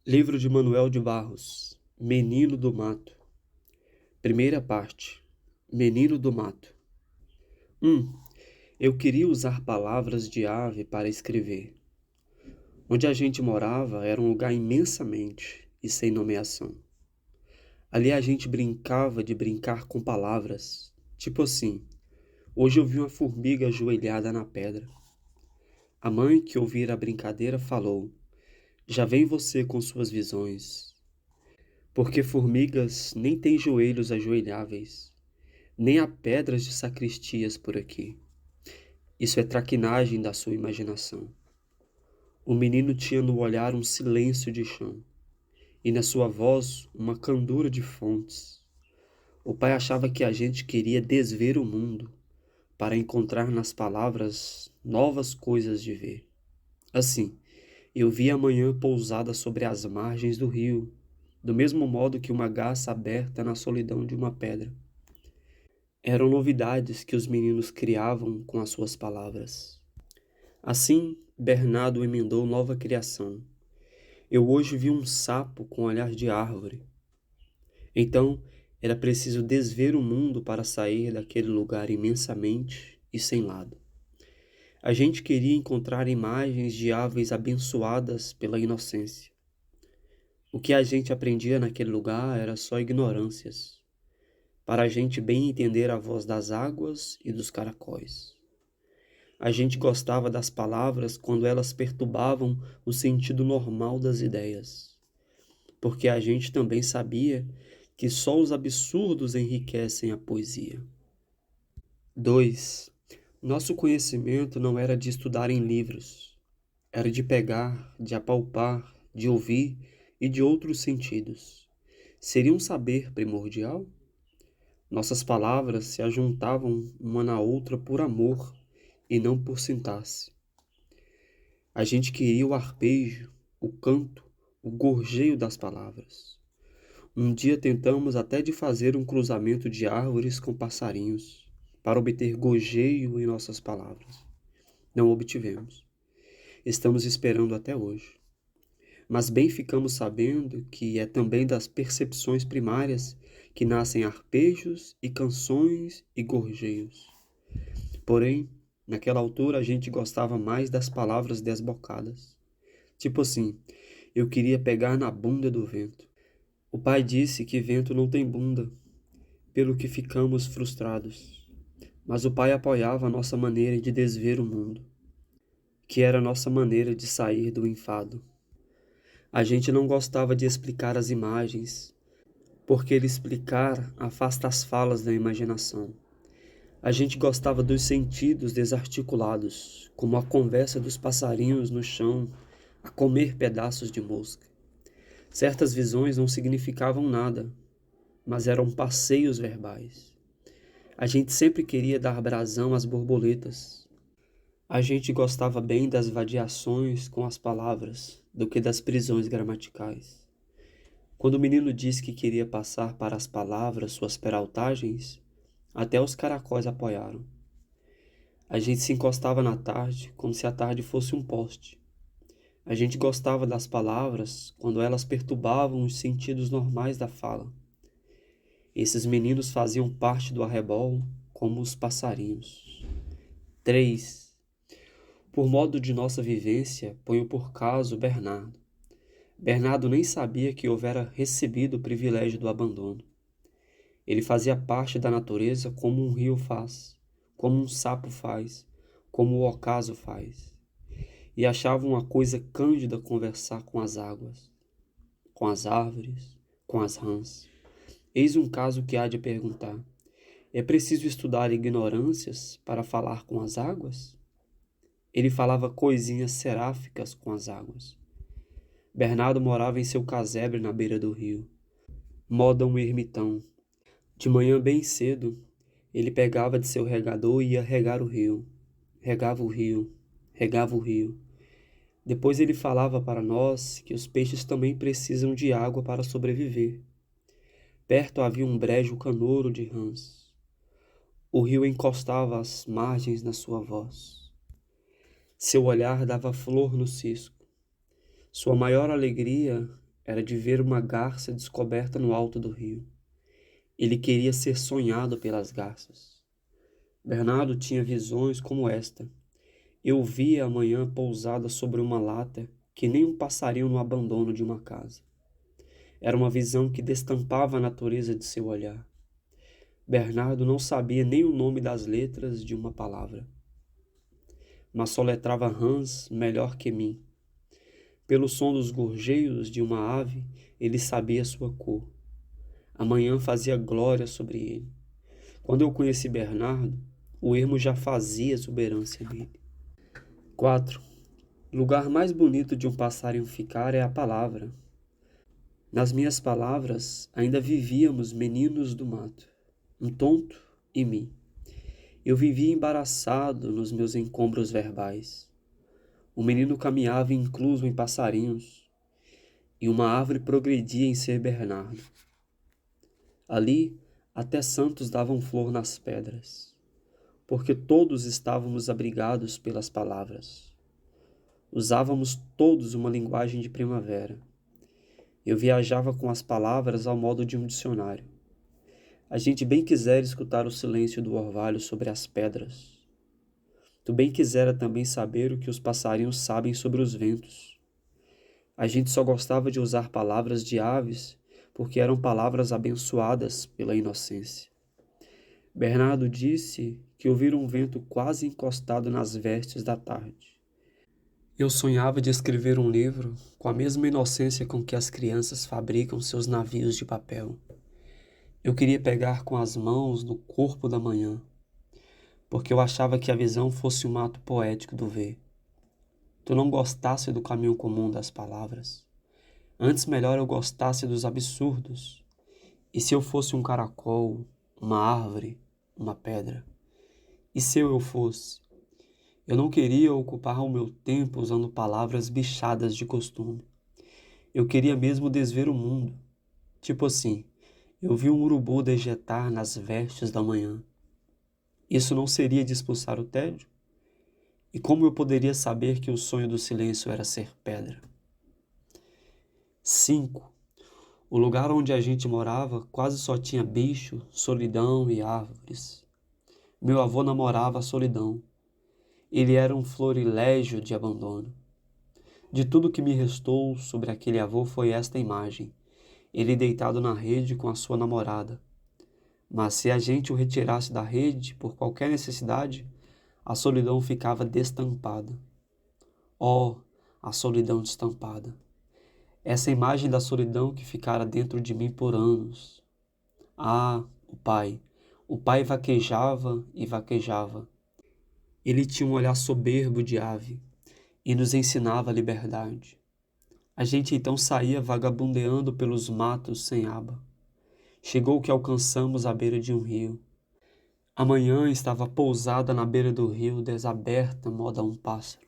Livro de Manuel de Barros, Menino do Mato. Primeira parte. Menino do Mato. 1. Eu queria usar palavras de ave para escrever. Onde a gente morava era um lugar imensamente e sem nomeação. Ali a gente brincava de brincar com palavras, tipo assim: hoje eu vi uma formiga ajoelhada na pedra. A mãe, que ouvira a brincadeira, falou: já vem você com suas visões. Porque formigas nem têm joelhos ajoelháveis, nem há pedras de sacristias por aqui. Isso é traquinagem da sua imaginação. O menino tinha no olhar um silêncio de chão, e na sua voz uma candura de fontes. O pai achava que a gente queria desver o mundo, para encontrar nas palavras novas coisas de ver. Assim, eu vi a manhã pousada sobre as margens do rio, do mesmo modo que uma garça aberta na solidão de uma pedra. Eram novidades que os meninos criavam com as suas palavras. Assim, Bernardo emendou nova criação. Eu hoje vi um sapo com olhar de árvore. Então, era preciso desver o mundo para sair daquele lugar imensamente e sem lado. A gente queria encontrar imagens de aves abençoadas pela inocência. O que a gente aprendia naquele lugar era só ignorâncias, para a gente bem entender a voz das águas e dos caracóis. A gente gostava das palavras quando elas perturbavam o sentido normal das ideias, porque a gente também sabia que só os absurdos enriquecem a poesia. 2. Nosso conhecimento não era de estudar em livros, era de pegar, de apalpar, de ouvir e de outros sentidos. Seria um saber primordial? Nossas palavras se ajuntavam uma na outra por amor e não por sintaxe. A gente queria o arpejo, o canto, o gorjeio das palavras. Um dia tentamos até de fazer um cruzamento de árvores com passarinhos, para obter gorjeio em nossas palavras. Não obtivemos. Estamos esperando até hoje. Mas bem ficamos sabendo que é também das percepções primárias que nascem arpejos e canções e gorjeios. Porém, naquela altura a gente gostava mais das palavras desbocadas. Tipo assim, eu queria pegar na bunda do vento. O pai disse que vento não tem bunda, pelo que ficamos frustrados. Mas o pai apoiava a nossa maneira de desver o mundo, que era a nossa maneira de sair do enfado. A gente não gostava de explicar as imagens, porque ele explicar afasta as falas da imaginação. A gente gostava dos sentidos desarticulados, como a conversa dos passarinhos no chão, a comer pedaços de mosca. Certas visões não significavam nada, mas eram passeios verbais. A gente sempre queria dar brasão às borboletas. A gente gostava bem das vadiações com as palavras do que das prisões gramaticais. Quando o menino disse que queria passar para as palavras suas peraltagens, até os caracóis apoiaram. A gente se encostava na tarde como se a tarde fosse um poste. A gente gostava das palavras quando elas perturbavam os sentidos normais da fala. Esses meninos faziam parte do arrebol como os passarinhos. 3. Por modo de nossa vivência, ponho por caso Bernardo. Bernardo nem sabia que houvera recebido o privilégio do abandono. Ele fazia parte da natureza como um rio faz, como um sapo faz, como o ocaso faz. E achava uma coisa cândida conversar com as águas, com as árvores, com as rãs. Eis um caso que há de perguntar: é preciso estudar ignorâncias para falar com as águas? Ele falava coisinhas seráficas com as águas. Bernardo morava em seu casebre na beira do rio, moda um ermitão. De manhã bem cedo, ele pegava de seu regador e ia regar o rio. Regava o rio, regava o rio. Depois ele falava para nós que os peixes também precisam de água para sobreviver. Perto havia um brejo canouro de rãs. O rio encostava as margens na sua voz. Seu olhar dava flor no cisco. Sua maior alegria era de ver uma garça descoberta no alto do rio. Ele queria ser sonhado pelas garças. Bernardo tinha visões como esta. Eu via a manhã pousada sobre uma lata que nem um passarinho no abandono de uma casa. Era uma visão que destampava a natureza de seu olhar. Bernardo não sabia nem o nome das letras de uma palavra, mas soletrava Hans melhor que mim. Pelo som dos gorjeios de uma ave, ele sabia sua cor. A manhã fazia glória sobre ele. Quando eu conheci Bernardo, o ermo já fazia exuberância nele. 4. O lugar mais bonito de um passarinho ficar é a palavra. Nas minhas palavras ainda vivíamos meninos do mato, um tonto e mim. Eu vivia embaraçado nos meus encontros verbais. O menino caminhava incluso em passarinhos, e uma árvore progredia em ser Bernardo. Ali, até santos davam flor nas pedras, porque todos estávamos abrigados pelas palavras. Usávamos todos uma linguagem de primavera. Eu viajava com as palavras ao modo de um dicionário. A gente bem quisera escutar o silêncio do orvalho sobre as pedras. Tu bem quisera também saber o que os passarinhos sabem sobre os ventos. A gente só gostava de usar palavras de aves porque eram palavras abençoadas pela inocência. Bernardo disse que ouvira um vento quase encostado nas vestes da tarde. Eu sonhava de escrever um livro com a mesma inocência com que as crianças fabricam seus navios de papel. Eu queria pegar com as mãos no corpo da manhã, porque eu achava que a visão fosse um ato poético do ver. Tu não gostasse do caminho comum das palavras. Antes melhor eu gostasse dos absurdos. E se eu fosse um caracol, uma árvore, uma pedra? E se eu fosse? Eu não queria ocupar o meu tempo usando palavras bichadas de costume. Eu queria mesmo desver o mundo. Tipo assim, eu vi um urubu dejetar nas vestes da manhã. Isso não seria de expulsar o tédio? E como eu poderia saber que o sonho do silêncio era ser pedra? 5. O lugar onde a gente morava quase só tinha bicho, solidão e árvores. Meu avô namorava a solidão. Ele era um florilégio de abandono. De tudo que me restou sobre aquele avô foi esta imagem, ele deitado na rede com a sua namorada. Mas se a gente o retirasse da rede por qualquer necessidade, a solidão ficava destampada. Oh, a solidão destampada! Essa imagem da solidão que ficara dentro de mim por anos. Ah, o pai! O pai vaquejava e vaquejava. Ele tinha um olhar soberbo de ave e nos ensinava a liberdade. A gente então saía vagabundeando pelos matos sem aba. Chegou que alcançamos a beira de um rio. A manhã estava pousada na beira do rio, desaberta, moda um pássaro.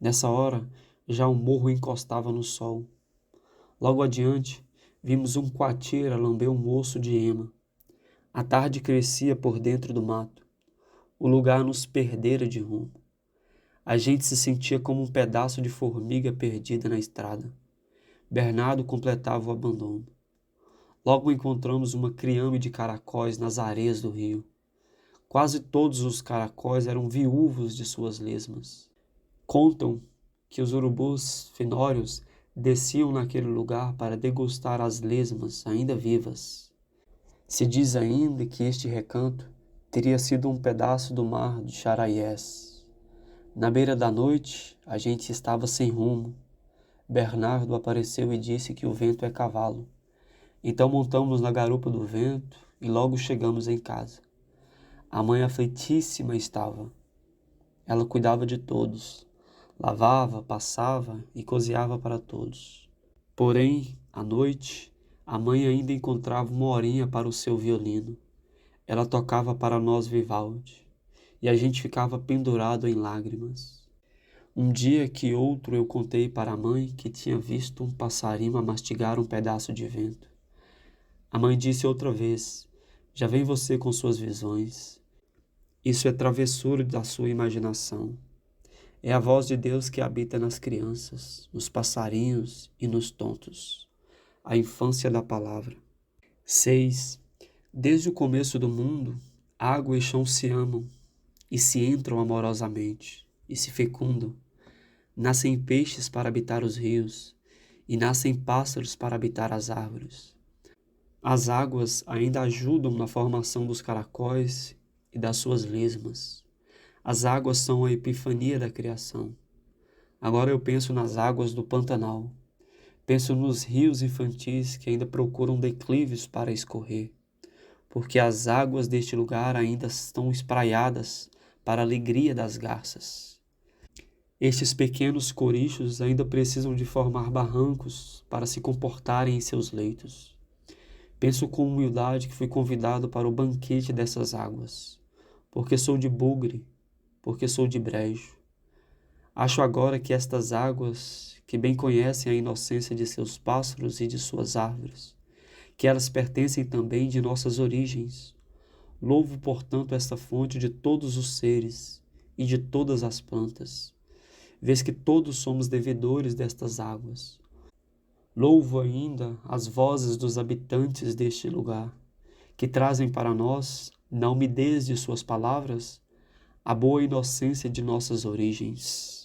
Nessa hora, já o morro encostava no sol. Logo adiante, vimos um coatira lamber um osso de ema. A tarde crescia por dentro do mato. O lugar nos perdera de rumo. A gente se sentia como um pedaço de formiga perdida na estrada. Bernardo completava o abandono. Logo encontramos uma criame de caracóis nas areias do rio. Quase todos os caracóis eram viúvos de suas lesmas. Contam que os urubus finórios desciam naquele lugar para degustar as lesmas ainda vivas. Se diz ainda que este recanto teria sido um pedaço do mar de Charaiés. Na beira da noite, a gente estava sem rumo. Bernardo apareceu e disse que o vento é cavalo. Então montamos na garupa do vento e logo chegamos em casa. A mãe aflitíssima estava. Ela cuidava de todos. Lavava, passava e cozinhava para todos. Porém, à noite, a mãe ainda encontrava uma horinha para o seu violino. Ela tocava para nós Vivaldi, e a gente ficava pendurado em lágrimas. Um dia que outro eu contei para a mãe que tinha visto um passarinho a mastigar um pedaço de vento. A mãe disse outra vez, já vem você com suas visões. Isso é travessura da sua imaginação. É a voz de Deus que habita nas crianças, nos passarinhos e nos tontos. a infância da palavra. 6. Desde o começo do mundo, água e chão se amam, e se entram amorosamente, e se fecundam. Nascem peixes para habitar os rios, e nascem pássaros para habitar as árvores. As águas ainda ajudam na formação dos caracóis e das suas lesmas. As águas são a epifania da criação. Agora eu penso nas águas do Pantanal. Penso nos rios infantis que ainda procuram declives para escorrer, porque as águas deste lugar ainda estão espraiadas para a alegria das garças. Estes pequenos corichos ainda precisam de formar barrancos para se comportarem em seus leitos. Penso com humildade que fui convidado para o banquete dessas águas, porque sou de bugre, porque sou de brejo. Acho agora que estas águas, que bem conhecem a inocência de seus pássaros e de suas árvores, que elas pertencem também de nossas origens. Louvo, portanto, esta fonte de todos os seres e de todas as plantas, vês que todos somos devedores destas águas. Louvo ainda as vozes dos habitantes deste lugar, que trazem para nós, na umidez de suas palavras, a boa inocência de nossas origens.